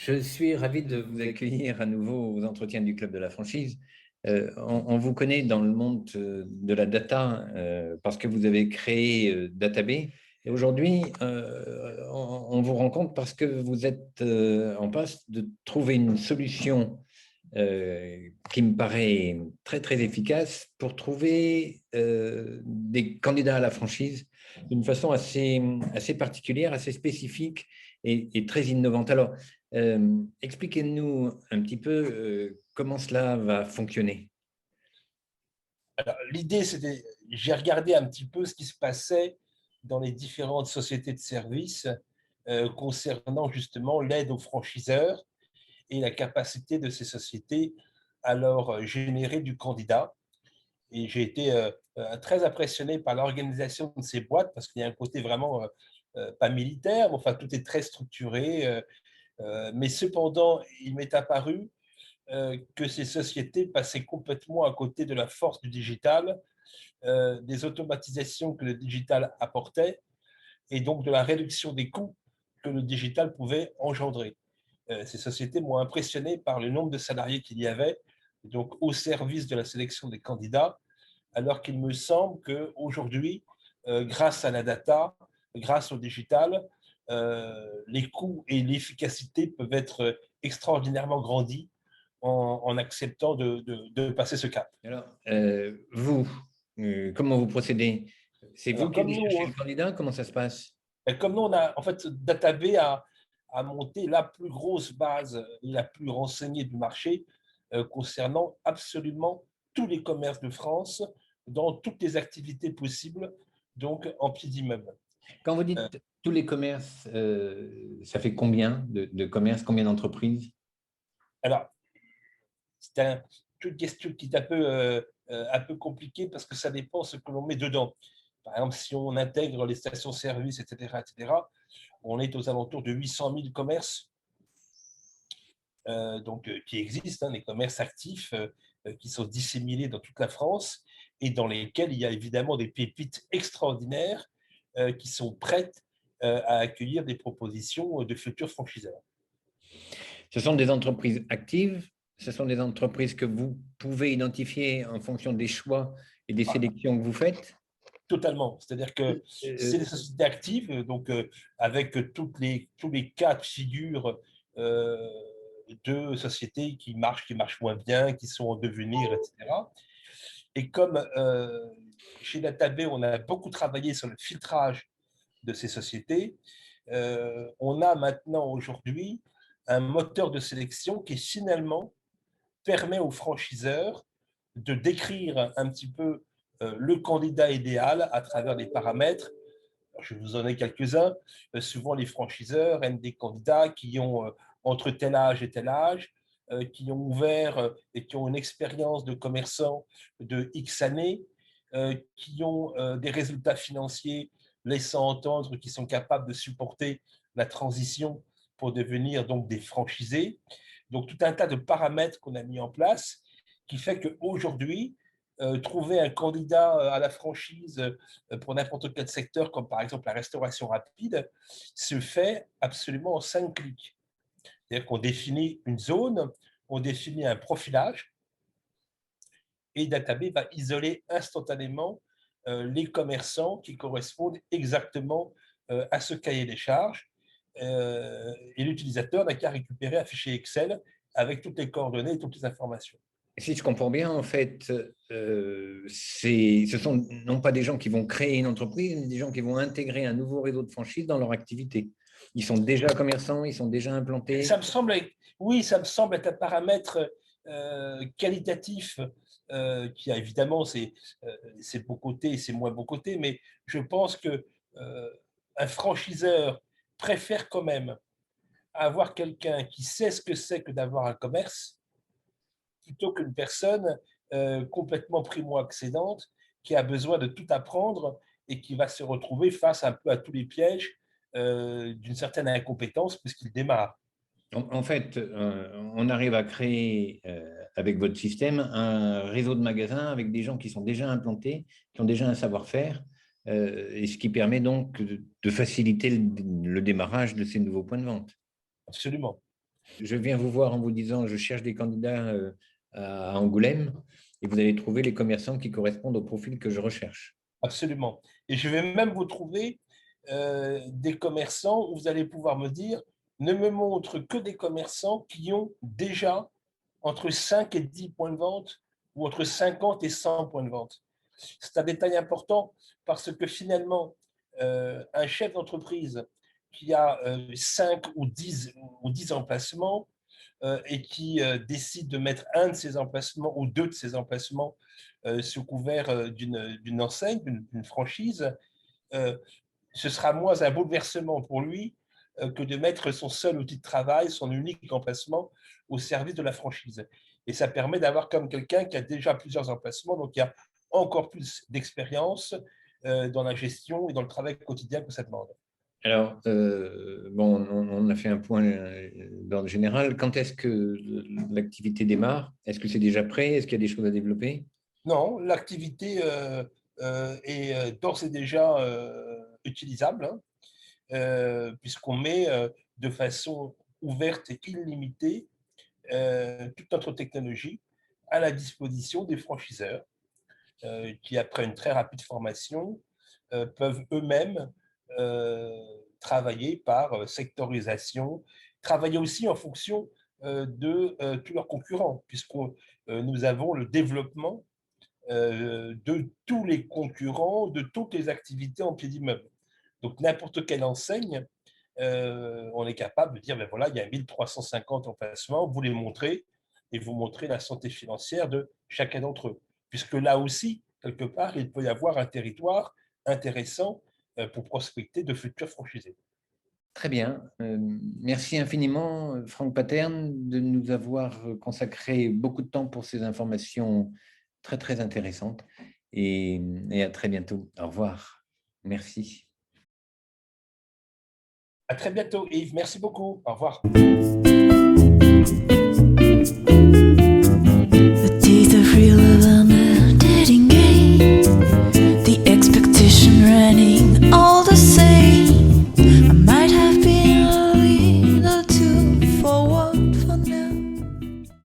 Je suis ravi de vous accueillir à nouveau aux entretiens du Club de la franchise. On vous connaît dans le monde de la data parce que vous avez créé Database. Et aujourd'hui, on vous rencontre parce que vous êtes en passe de trouver une solution qui me paraît très, très efficace pour trouver des candidats à la franchise d'une façon assez particulière, assez spécifique et très innovante. Alors, expliquez-nous un petit peu comment cela va fonctionner. Alors, l'idée, c'était, j'ai regardé un petit peu ce qui se passait dans les différentes sociétés de services concernant justement l'aide aux franchiseurs et la capacité de ces sociétés à leur générer du candidat. Et j'ai été très impressionné par l'organisation de ces boîtes parce qu'il y a un côté vraiment pas militaire, mais enfin tout est très structuré. Mais cependant, il m'est apparu que ces sociétés passaient complètement à côté de la force du digital, des automatisations que le digital apportait et donc de la réduction des coûts que le digital pouvait engendrer. Ces sociétés m'ont impressionné par le nombre de salariés qu'il y avait, donc au service de la sélection des candidats, alors qu'il me semble qu'aujourd'hui, grâce à la data, grâce au digital, les coûts et l'efficacité peuvent être extraordinairement grandis en acceptant de passer ce cap. Alors, vous, comment vous procédez? C'est vous Alors, qui allez chercher le candidat? Comment ça se passe? comme nous, on a, en fait, Database a monté la plus grosse base et la plus renseignée du marché concernant absolument tous les commerces de France dans toutes les activités possibles, donc en pied d'immeuble. Quand vous Euh, dites tous les commerces, ça fait combien de commerces, combien d'entreprises? alors, c'est une question qui est un peu compliquée parce que ça dépend ce que l'on met dedans. Par exemple, si on intègre les stations-service, etc., on est aux alentours de 800 000 commerces qui existent, hein, des commerces actifs qui sont disséminés dans toute la France et dans lesquels il y a évidemment des pépites extraordinaires qui sont prêtes à accueillir des propositions de futurs franchiseurs. Ce sont des entreprises actives, ce sont des entreprises que vous pouvez identifier en fonction des choix et des Ah, sélections que vous faites. totalement. C'est-à-dire que c'est des sociétés actives, avec tous les cas de figure euh, de sociétés qui marchent moins bien, qui sont en devenir, etc. Et comme chez Database, on a beaucoup travaillé sur le filtrage de ces sociétés, on a maintenant aujourd'hui un moteur de sélection qui finalement permet aux franchiseurs de décrire un petit peu le candidat idéal à travers des paramètres. Je vous en ai quelques-uns. Souvent, les franchiseurs aiment des candidats qui ont entre tel âge, qui ont ouvert et qui ont une expérience de commerçant de X années, qui ont des résultats financiers laissant entendre qu'ils sont capables de supporter la transition pour devenir donc des franchisés. Donc, tout un tas de paramètres qu'on a mis en place qui fait qu'aujourd'hui, trouver un candidat à la franchise pour n'importe quel secteur, comme par exemple la restauration rapide, se fait absolument en 5 clics. C'est-à-dire qu'on définit une zone, on définit un profilage, et Database va isoler instantanément les commerçants qui correspondent exactement à ce cahier des charges. Et l'utilisateur n'a qu'à récupérer un fichier Excel avec toutes les coordonnées et toutes les informations. Si je comprends bien, en fait, ce sont non pas des gens qui vont créer une entreprise, mais des gens qui vont intégrer un nouveau réseau de franchise dans leur activité. Ils sont déjà commerçants, ils sont déjà implantés. Ça me semble, oui, ça me semble être un paramètre qualitatif qui a évidemment ses beaux côtés et ses moins beaux côtés, mais je pense que un franchiseur préfère quand même avoir quelqu'un qui sait ce que c'est que d'avoir un commerce plutôt qu'une personne complètement primo-accédante qui a besoin de tout apprendre et qui va se retrouver face un peu à tous les pièges d'une certaine incompétence puisqu'il démarre. En fait, on arrive à créer, avec votre système, un réseau de magasins avec des gens qui sont déjà implantés, qui ont déjà un savoir-faire, et ce qui permet donc de faciliter le démarrage de ces nouveaux points de vente. Absolument. Je viens vous voir en vous disant, je cherche des candidats à Angoulême, et vous allez trouver les commerçants qui correspondent au profil que je recherche. Absolument. Et je vais même vous trouver des commerçants où vous allez pouvoir me dire, ne me montre que des commerçants qui ont déjà entre 5 et 10 points de vente ou entre 50 et 100 points de vente. C'est un détail important parce que finalement, un chef d'entreprise qui a 5 ou 10 emplacements et qui décide de mettre un de ses emplacements ou deux de ses emplacements sous couvert d'une enseigne, d'une franchise, ce sera moins un bouleversement pour lui que de mettre son seul outil de travail, son unique emplacement au service de la franchise. Et ça permet d'avoir comme quelqu'un qui a déjà plusieurs emplacements, donc il y a encore plus d'expérience dans la gestion et dans le travail quotidien que ça demande. Alors, bon, on a fait un point d'ordre général. Quand est-ce que l'activité démarre? Est-ce que c'est déjà prêt? Est-ce qu'il y a des choses à développer? Non, l'activité est d'ores et déjà utilisable, hein, puisqu'on met de façon ouverte et illimitée toute notre technologie à la disposition des franchiseurs qui, après une très rapide formation, peuvent eux-mêmes travailler par sectorisation, travailler aussi en fonction de tous leurs concurrents, puisque nous avons le développement de tous les concurrents, de toutes les activités en pied d'immeuble. Donc, n'importe quelle enseigne, on est capable de dire, ben voilà, il y a 1350 emplacements, vous les montrez et vous montrez la santé financière de chacun d'entre eux. Puisque là aussi, quelque part, il peut y avoir un territoire intéressant pour prospecter de futurs franchisés. Très bien. Merci infiniment, Franck Paterne, de nous avoir consacré beaucoup de temps pour ces informations très, très intéressantes. Et à très bientôt. Au revoir. Merci. À très bientôt, Yves. Merci beaucoup. Au revoir.